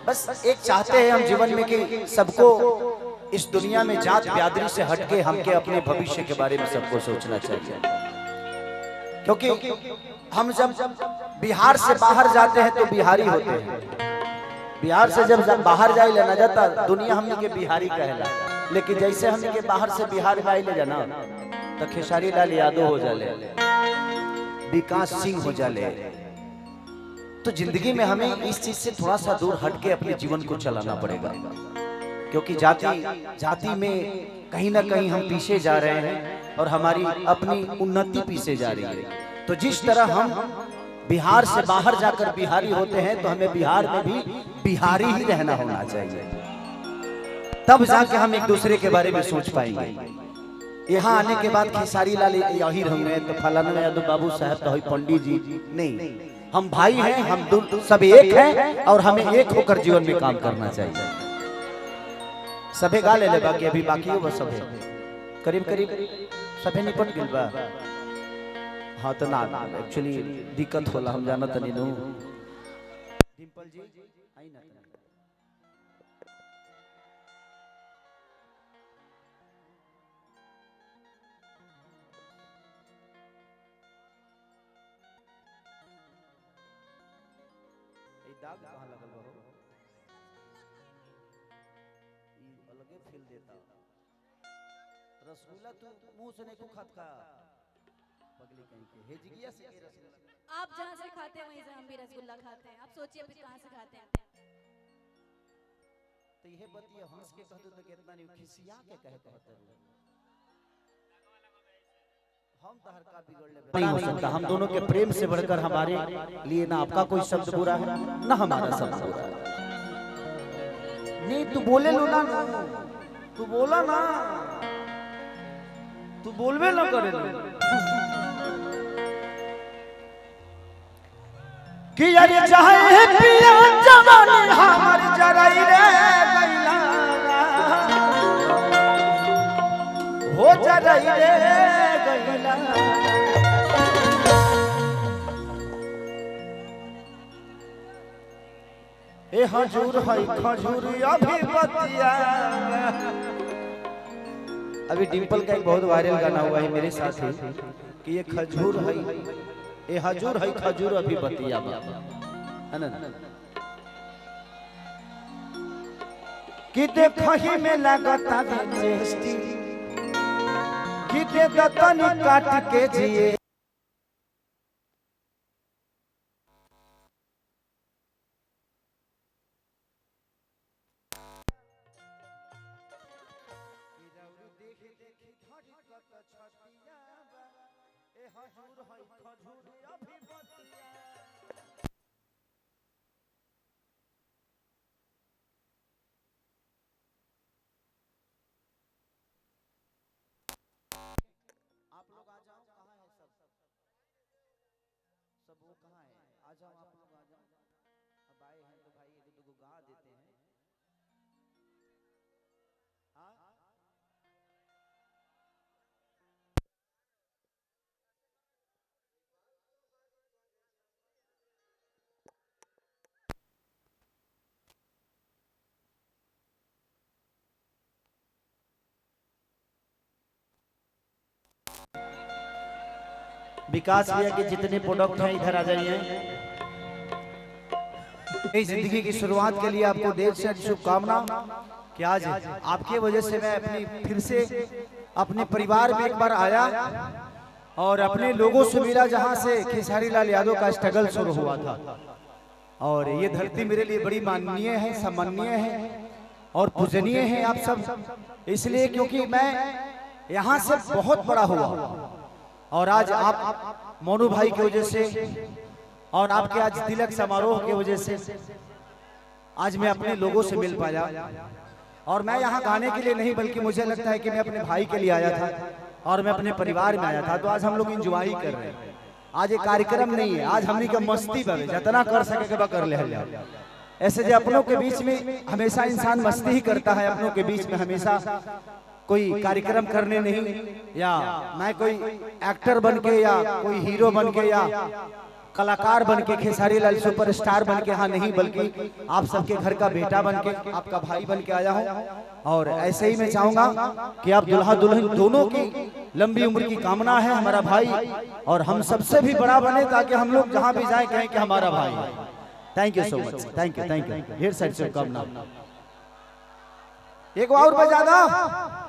बस एक चाहते हैं हम जीवन में कि सबको इस दुनिया में जात ब्यादरी से हटके हमके अपने भविष्य के बारे में सबको सोचना चाहिए। क्योंकि हम जब बिहार से बाहर जाते हैं तो बिहारी होते हैं, बिहार से जब बाहर जाए लेना जाता दुनिया हमने के बिहारी कहला, लेकिन जैसे हमने के बाहर से बिहार में ले जाना तो खेसारी लाल यादव हो जाले, विकास सिंह हो जाले। तो जिंदगी में हमें इस चीज से थोड़ा सा दूर हटके अपने जीवन को चलाना पड़ेगा, क्योंकि जाति में कहीं ना कहीं हम पीछे जा रहे हैं और हमारी अपनी उन्नति पीछे जा रही है। तो जिस तरह हम बिहार से बाहर जाकर बिहारी होते हैं तो हमें बिहार में भी बिहारी ही रहना होना चाहिए, तब जाके हम एक दूसरे के बारे में सोच पाएंगे। यहाँ आने के बाद खेसारी लाल यही होंगे तो फलाना यादव बाबू साहब तो पंडित जी नहीं, हम भाई हैं, हम सब एक हैं और हमें एक होकर जीवन में काम करना चाहिए। सभे गा ले बाकी अभी बाकी हो बस सभे करीब करीब सभे निपट गइल बा। हाँ तो ना एक्चुअली दिक्कत होला, हम जाना तनी नु। डिंपल जी आई ना ए दाग कहां लगल बा, ई अलगे फील देता। रसगुल्ला तू मुंह से नहीं खात का पगली कहीं के हेजिगिया से के रसगुल्ला। आप जहाँ से खाते हैं वहीं से हम भी रसगुल्ला खाते हैं। आप सोचिए अभी कहाँ से खाते हैं। तो यह बतिया हंस के कहते तो कितना नहीं खिसिया के कहते हैं। हम तो हर का बिगड़ ले नहीं हो सकता। हम दोनों के प्रेम से बढ़कर हमारे लिए ना आपका कोई शब्द बुरा है ना हमारा शब्द बुरा है। नहीं तू बोले लो ना, तू बोला ना, तू बोलवे ना करे कि यार चाहे पिया जवानी हमर जराई रे गइला हो जराई रे गइला। ए हजूर है खजूर अभी बतिया। अभी डिंपल का एक बहुत वायरल गाना हुआ है मेरे साथ ही कि ये खजूर है, ए हजूर है खजूर अभी बतिया है ना, कि देखही में लगता टेस्टी कि दे दतनी काट के जिए। आप लोग आ जाओ, कहाँ है सब वो कहाँ है? आ जाओ आप लोग आ जाओ। अब आए हैं तो भाई एक दो गा देते हैं। हाँ विकास भैया के जितने प्रोडक्ट हैं इधर आ जाइए। इस जिंदगी की शुरुआत के लिए आपको देर से शुभकामना कि आज आपके वजह से मैं फिर से अपने परिवार में एक बार आया और अपने लोगों से मिला जहां से खेसारी लाल यादव का स्ट्रगल शुरू हुआ था। और ये धरती मेरे लिए बड़ी माननीय है, सम्माननीय है और पूजनीय है आप सब, इसलिए क्योंकि मैं यहाँ से बहुत बड़ा हुआ और आज आप मोनू भाई की वजह से और आपके आज तिलक समारोह की वजह से आज मैं अपने लोगों से मिल पाया। और मैं यहाँ गाने के लिए नहीं बल्कि मुझे लगता है कि मैं अपने भाई के लिए आया था और मैं अपने परिवार में आया था। तो आज हम लोग एंजॉय कर रहे हैं। आज एक कार्यक्रम नहीं है, आज हमने का मस्ती बने जितना कर सके कर ले। ऐसे जो अपनों के बीच में हमेशा इंसान मस्ती ही करता है, अपनों के बीच में हमेशा कोई कार्यक्रम करने नहीं, या मैं कोई एक्टर बन के या कोई हीरो बन के या कलाकार बन के, खेसारी लाल सुपरस्टार बन के, हाँ नहीं बल्कि आप सबके घर का बेटा बन के, आपका भाई बन के आया हूँ। और ऐसे ही मैं चाहूंगा कि आप दुल्हा दुल्हन दोनों की लंबी उम्र की कामना है हमारा भाई, और हम सबसे भी बड़ा बने ताकि हम लोग जहां भी जाएं कहें कि हमारा भाई है। Thank you so much, thank you ढेर सारी शुभकामना। एक और बजा दो।